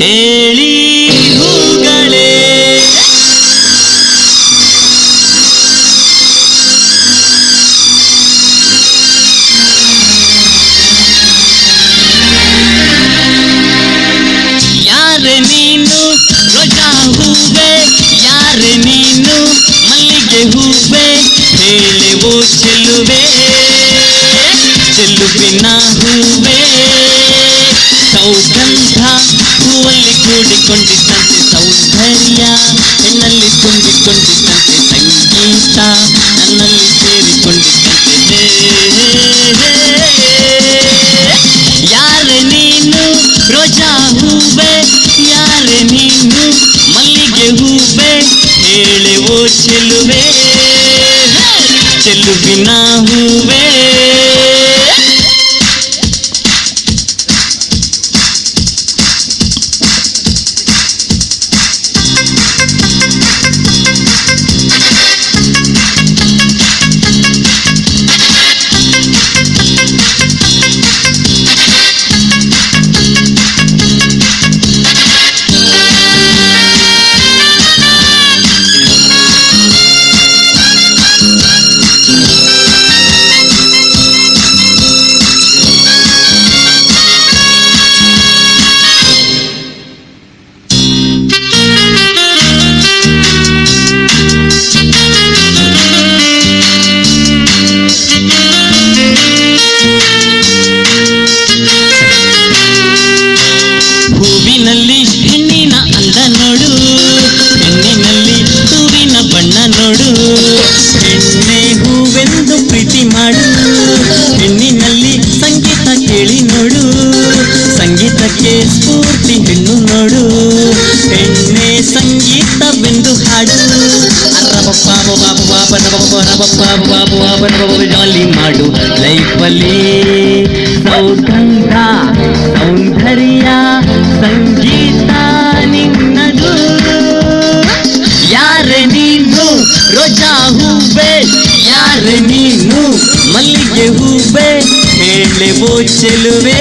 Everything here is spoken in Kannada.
ಹೇಳಿ ಹೂಗಳೇ ಯಾರೆ ನೀನು ರೋಜಾ ಹೂವೆ, ಯಾರೆ ನೀನು ಮಲ್ಲಿಗೆ ಹೂವೆ, ಹೇಳುವೋ ಚೆಲುವೆ ಚೆಲುವಿನ ಹೂವೆ. ಸೌಗಂಧ ಹೂವಲ್ಲಿ ಕೂಡಿಕೊಂಡಿದ್ದಂತೆ ಸೌಂದರ್ಯ, ಹೆಣ್ಣಲ್ಲಿ ತುಂಬಿಕೊಂಡಿದ್ದಂತೆ ಸಂಗೀತ, ನನ್ನಲ್ಲಿ ಸೇರಿಕೊಂಡಿದ್ದಂತೆ ಯಾರೆ ನೀನು ರೋಜಾ ಹೂವೆ, ಯಾರೆ ನೀನು ಮಲ್ಲಿಗೆ ಹೂವೆ, ಹೇಳುವೋ ಚೆಲುವೆ ಚೆಲುವಿನ ಹೂವೆ. ಹೂವಿನಲ್ಲಿ ಹೆಣ್ಣಿನ ಅಂದ ನೋಡು, ಹೆಣ್ಣಿನಲ್ಲಿ ಹೂವಿನ ಬಣ್ಣ ನೋಡು, ಹೆಣ್ಣೆ ಹೂವೆಂದು ಪ್ರೀತಿ ಮಾಡು, ಹೆಣ್ಣಿನಲ್ಲಿ ಸಂಗೀತ ಕೇಳಿ ನೋಡು, ಸಂಗೀತಕ್ಕೆ ಸ್ಫೂರ್ತಿ ಹೆಣ್ಣು ನೋಡು, ಹೆಣ್ಣೆ ಸಂಗೀತವೆಂದು ಹಾಡು. ಜಾಲಿ ಮಾಡು ಲೈಫಲ್ಲಿ, ಸೌಗಂಧ ಸೌಂದರ್ಯ ಸಂಗೀತ ನಿನ್ನದು. ಯಾರೆ ನೀನು ರೋಜಾ ಹೂವೆ, ಯಾರೆ ನೀನು ಮಲ್ಲಿಗೆ ಹೂವೆ, ಹೇಳುವೋ ಚೆಲುವೆ.